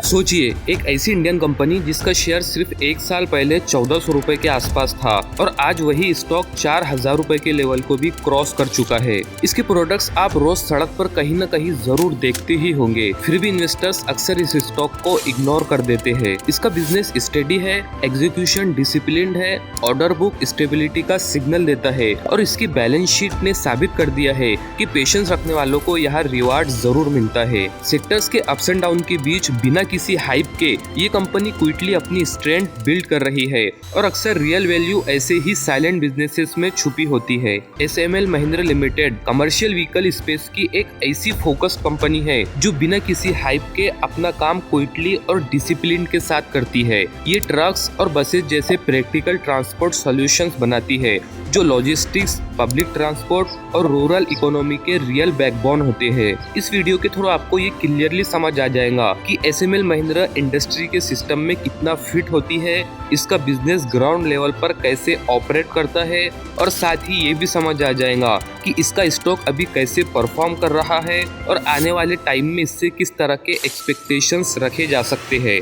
सोचिए, एक ऐसी इंडियन कंपनी जिसका शेयर सिर्फ एक साल पहले 1400 रुपए के आसपास था और आज वही स्टॉक 4000 रुपए के लेवल को भी क्रॉस कर चुका है। इसके प्रोडक्ट्स आप रोज सड़क पर कहीं न कहीं जरूर देखते ही होंगे, फिर भी इन्वेस्टर्स अक्सर इस स्टॉक को इग्नोर कर देते हैं। इसका बिजनेस स्टेडी है, एग्जीक्यूशन डिसिप्लिन्ड है, ऑर्डर बुक स्टेबिलिटी का सिग्नल देता है और इसकी बैलेंस शीट ने साबित कर दिया है कि पेशेंस रखने वालों को यहाँ रिवार्ड जरूर मिलता है। सेक्टर्स के अप्स एंड डाउन के बीच बिना किसी हाइप के ये कंपनी क्विकली अपनी स्ट्रेंथ बिल्ड कर रही है और अक्सर रियल वैल्यू ऐसे ही साइलेंट बिजनेसेस में छुपी होती है। SML Mahindra limited commercial vehicle space की एक ऐसी फोकस कंपनी है जो बिना किसी हाइप के अपना काम क्विकली और डिसिप्लिन के साथ करती है। ये ट्रक्स और बसेस जैसे प्रैक्टिकल ट्रांसपोर्ट सॉल्यूशंस बनाती है जो लॉजिस्टिक्स, पब्लिक ट्रांसपोर्ट और रूरल इकोनॉमी के रियल बैकबोन होते हैं। इस वीडियो के थ्रू आपको ये क्लियरली समझ आ जाएगा कि SML महिंद्रा इंडस्ट्री के सिस्टम में कितना फिट होती है, इसका बिजनेस ग्राउंड लेवल पर कैसे ऑपरेट करता है और साथ ही ये भी समझ आ जाएगा कि इसका स्टॉक अभी कैसे परफॉर्म कर रहा है और आने वाले टाइम में इससे किस तरह के एक्सपेक्टेशंस रखे जा सकते हैं।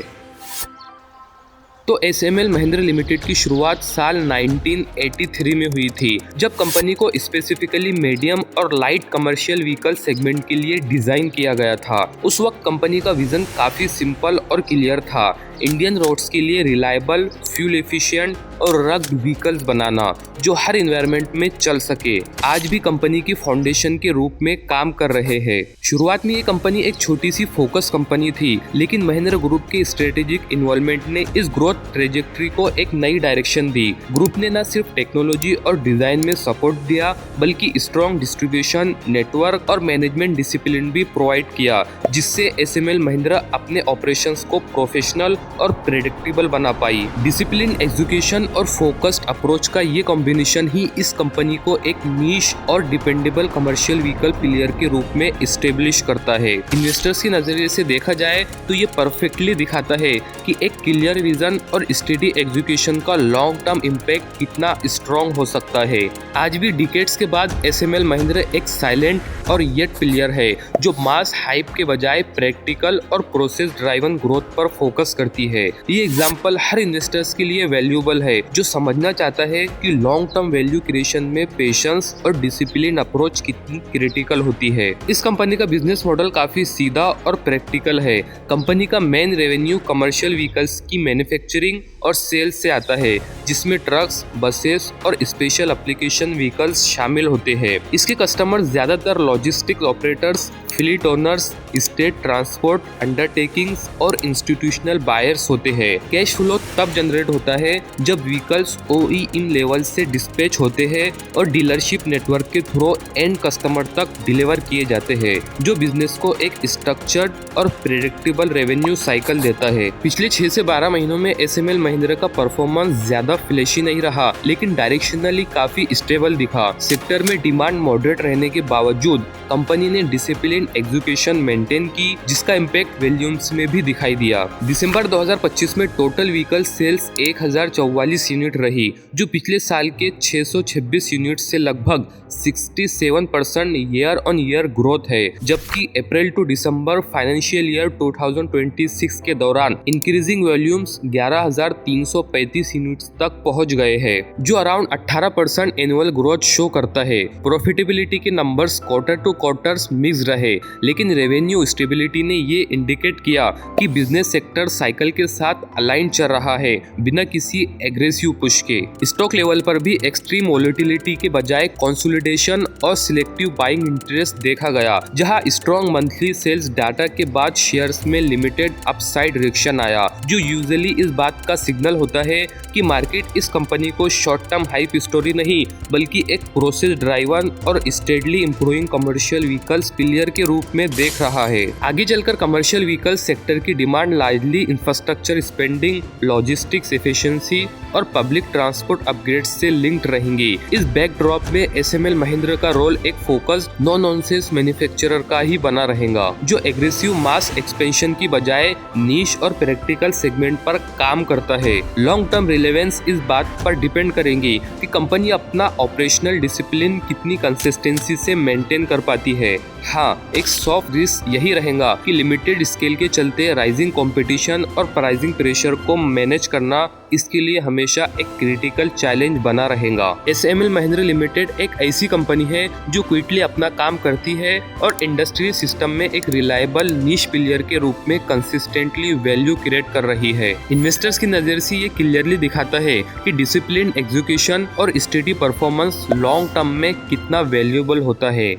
तो SML महिंद्रा लिमिटेड की शुरुआत साल 1983 में हुई थी, जब कंपनी को स्पेसिफिकली मीडियम और लाइट कमर्शियल व्हीकल सेगमेंट के लिए डिजाइन किया गया था। उस वक्त कंपनी का विजन काफी सिंपल और क्लियर था, इंडियन रोड्स के लिए रिलायबल, फ्यूल एफिशिएंट और रग्ड व्हीकल्स बनाना जो हर एनवायरनमेंट में चल सके। आज भी कंपनी की फाउंडेशन के रूप में काम कर रहे हैं। शुरुआत में ये कंपनी एक छोटी सी फोकस कंपनी थी, लेकिन महिंद्रा ग्रुप के स्ट्रेटेजिक इन्वॉल्वमेंट ने इस ग्रोथ ट्रेजेक्ट्री को एक नई डायरेक्शन दी। ग्रुप ने न सिर्फ टेक्नोलॉजी और डिजाइन में सपोर्ट दिया, बल्कि स्ट्रॉन्ग डिस्ट्रीब्यूशन नेटवर्क और मैनेजमेंट डिसिप्लिन भी प्रोवाइड किया, जिससे SML महिंद्रा अपने ऑपरेशंस को प्रोफेशनल और प्रेडिक्टेबल बना पाई। डिसिप्लिन, एग्जीक्यूशन और फोकस्ड अप्रोच का ये कॉम्बिनेशन ही इस कंपनी को एक नीश और डिपेंडेबल कमर्शियल व्हीकल प्लेयर के रूप में एस्टेब्लिश करता है। इन्वेस्टर्स के नजरिए से देखा जाए तो ये परफेक्टली दिखाता है कि एक क्लियर विजन और स्टेडी एग्जीक्यूशन का लॉन्ग टर्म इम्पैक्ट कितना स्ट्रॉन्ग हो सकता है। आज भी डिकेड्स के बाद SML महिंद्रा एक साइलेंट और येट प्लेयर है जो मास हाइप के बजाय प्रैक्टिकल और प्रोसेस ड्राइवन ग्रोथ पर फोकस करती है। ये एग्जांपल हर इन्वेस्टर्स के लिए वैल्यूएबल है जो समझना चाहता है कि लॉन्ग टर्म वैल्यू क्रिएशन में पेशेंस और डिसिप्लिन अप्रोच कितनी क्रिटिकल होती है। इस कंपनी का बिजनेस मॉडल काफी सीधा और प्रैक्टिकल है। कंपनी का मेन रेवेन्यू कमर्शियल व्हीकल्स की मैन्युफैक्चरिंग और सेल्स से आता है, जिसमें ट्रक्स, बसेस और स्पेशल एप्लीकेशन व्हीकल्स शामिल होते हैं। इसके कस्टमर ज्यादातर logistics operators, fleet owners, state transport undertakings और इंस्टीट्यूशनल बायर्स होते हैं। कैश फ्लो तब जनरेट होता है जब व्हीकल्स OEM लेवल से डिस्पैच होते हैं और डीलरशिप नेटवर्क के थ्रू एंड कस्टमर तक डिलीवर किए जाते हैं, जो बिजनेस को एक स्ट्रक्चर्ड और प्रेडिक्टेबल रेवेन्यू साइकिल देता है। पिछले 6 से 12 महीनों में SML महिंद्रा का परफॉर्मेंस ज्यादा फ्लैशी नहीं रहा, लेकिन डायरेक्शनली काफी स्टेबल दिखा। सेक्टर में डिमांड मॉडरेट रहने के बावजूद कंपनी ने डिसिप्लिन एग्जीक्यूशन मेंटेन की, जिसका इम्पैक्ट वॉल्यूम्स में भी दिखाई दिया। दिसंबर 2025 में टोटल व्हीकल सेल्स 1044 यूनिट रही, जो पिछले साल के 626 यूनिट से लगभग 67% ईयर ऑन ईयर ग्रोथ है, जबकि अप्रैल टू दिसंबर फाइनेंशियल ईयर 2026 के दौरान इंक्रीजिंग वॉल्यूम्स 11,335 यूनिट्स तक पहुंच गए हैं, जो अराउंड 18% एनुअल ग्रोथ शो करता है। प्रॉफिटेबिलिटी के numbers quarter to quarters mix रहे, लेकिन रेवेन्यू स्टेबिलिटी ने ये इंडिकेट किया कि बिजनेस सेक्टर साइकिल के साथ अलाइन चल रहा है, बिना किसी एग्रेसिव पुश के। स्टॉक लेवल पर भी एक्सट्रीम वोलेटिलिटी के बजाय कंसोलिडेशन और सिलेक्टिव बाइंग इंटरेस्ट देखा गया, जहां स्ट्रॉन्ग मंथली सेल्स डाटा के बाद शेयर्स में लिमिटेड अपसाइड रिएक्शन आया, जो यूजुअली इस बात का सिग्नल होता है कि मार्केट इस कंपनी को शॉर्ट टर्म हाइप स्टोरी नहीं, बल्कि एक प्रोसेस ड्राइवन और steadily improving commercial vehicles player के रूप में देख रहा है। आगे चलकर कमर्शियल व्हीकल सेक्टर की demand largely infrastructure spending, logistics efficiency और पब्लिक ट्रांसपोर्ट अपग्रेड से लिंक्ड रहेंगी। इस बैकड्रॉप में SML महिंद्रा का रोल एक फोकस्ड नो नॉनसेंस मैन्युफैक्चरर का ही बना रहेगा, जो एग्रेसिव मास एक्सपेंशन की बजाय नीश और प्रैक्टिकल सेगमेंट पर काम करता है। लॉन्ग टर्म रिलेवेंस इस बात पर डिपेंड करेंगी कि कंपनी अपना ऑपरेशनल डिसिप्लिन कितनी कंसिस्टेंसी से मेंटेन कर पाती है। हाँ, एक सॉफ्ट रिस्क यही रहेगा कि लिमिटेड स्केल के चलते राइजिंग कंपटीशन और प्राइसिंग प्रेशर को मैनेज करना इसके लिए हमेशा एक क्रिटिकल चैलेंज बना रहेगा। SML महिंद्रा लिमिटेड एक ऐसी कंपनी है जो क्विकली अपना काम करती है और इंडस्ट्री सिस्टम में एक रिलायबल नीश प्लेयर के रूप में कंसिस्टेंटली वैल्यू क्रिएट कर रही है। इन्वेस्टर्स की नजर से ये क्लियरली दिखाता है कि डिसिप्लिन एग्जीक्यूशन और स्टेडी परफॉर्मेंस लॉन्ग टर्म में कितना वैल्यूएबल होता है।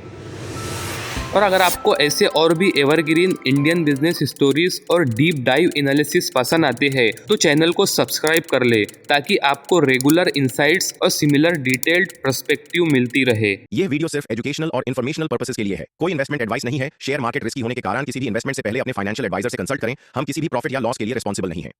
और अगर आपको ऐसे और भी एवरग्रीन इंडियन बिजनेस स्टोरीज और डीप डाइव एनालिसिस पसंद आते हैं तो चैनल को सब्सक्राइब कर ले, ताकि आपको रेगुलर इंसाइट्स और सिमिलर डिटेल्ड पर्सपेक्टिव मिलती रहे। यह वीडियो सिर्फ एजुकेशनल और इन्फॉर्मेशनल पर्पसेस के लिए है। कोई इन्वेस्टमेंट एडवाइस नहीं है। शेयर मार्केट रिस्की होने के कारण किसी भी इन्वेस्टमेंट से पहले अपने फाइनेंशियल एडवाइजर से कंसल्ट करें। हम किसी भी प्रॉफिट या लॉस के लिए रिस्पॉन्सिबल नहीं है।